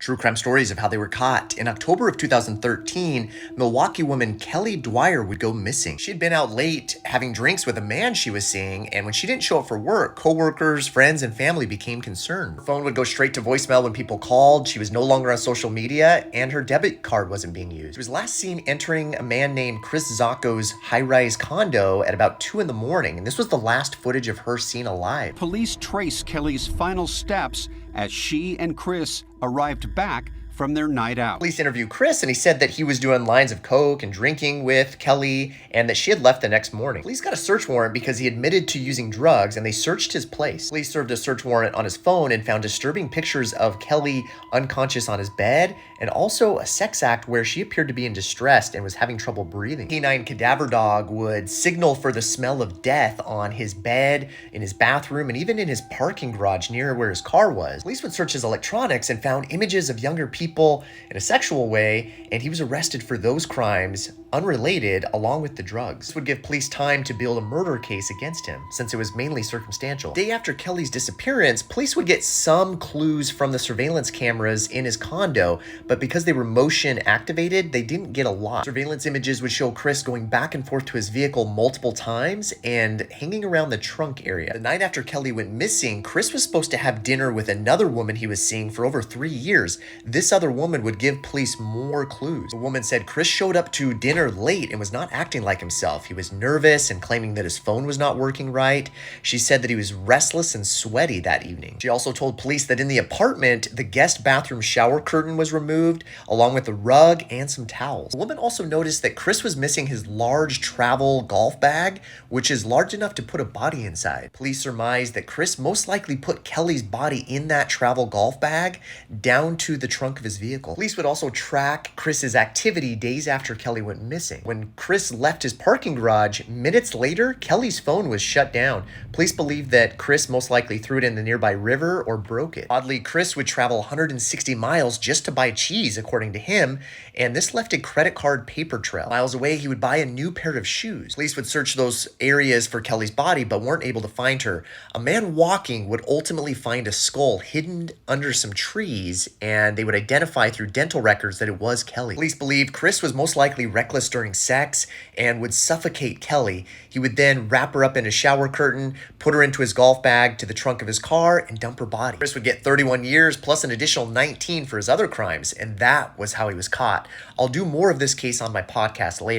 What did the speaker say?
True crime stories of how they were caught. In October of 2013, Milwaukee woman Kelly Dwyer would go missing. She'd been out late having drinks with a man she was seeing, and when she didn't show up for work, coworkers, friends, and family became concerned. Her phone would go straight to voicemail when people called, she was no longer on social media, and her debit card wasn't being used. She was last seen entering a man named Kris Zocco's high-rise condo at about 2 in the morning, and this was the last footage of her seen alive. Police trace Kelly's final steps as she and Kris arrived back from their night out. Police interviewed Kris, and he said that he was doing lines of coke and drinking with Kelly, and that she had left the next morning. Police got a search warrant because he admitted to using drugs, and they searched his place. Police served a search warrant on his phone and found disturbing pictures of Kelly unconscious on his bed, and also a sex act where she appeared to be in distress and was having trouble breathing. A canine cadaver dog would signal for the smell of death on his bed, in his bathroom, and even in his parking garage near where his car was. Police would search his electronics and found images of younger people in a sexual way, and he was arrested for those crimes unrelated along with the drugs. This would give police time to build a murder case against him since it was mainly circumstantial. The day after Kelly's disappearance, police would get some clues from the surveillance cameras in his condo, but because they were motion activated, they didn't get a lot. Surveillance images would show Kris going back and forth to his vehicle multiple times and hanging around the trunk area. The night after Kelly went missing, Kris was supposed to have dinner with another woman he was seeing for over 3 years. This other woman would give police more clues. The woman said Kris showed up to dinner late and was not acting like himself. He was nervous and claiming that his phone was not working right. She said that he was restless and sweaty that evening. She also told police that in the apartment, the guest bathroom shower curtain was removed, along with a rug and some towels. The woman also noticed that Kris was missing his large travel golf bag, which is large enough to put a body inside. Police surmised that Kris most likely put Kelly's body in that travel golf bag down to the trunk of his vehicle. Police would also track Kris's activity days after Kelly went missing. When Kris left his parking garage, minutes later, Kelly's phone was shut down. Police believe that Kris most likely threw it in the nearby river or broke it. Oddly, Kris would travel 160 miles just to buy cheese, according to him, and this left a credit card paper trail. Miles away, he would buy a new pair of shoes. Police would search those areas for Kelly's body, but weren't able to find her. A man walking would ultimately find a skull hidden under some trees, and they would identify through dental records that it was Kelly. Police believed Kris was most likely reckless during sex and would suffocate Kelly. He would then wrap her up in a shower curtain, put her into his golf bag to the trunk of his car, and dump her body. Kris would get 31 years plus an additional 19 for his other crimes, and that was how he was caught. I'll do more of this case on my podcast later.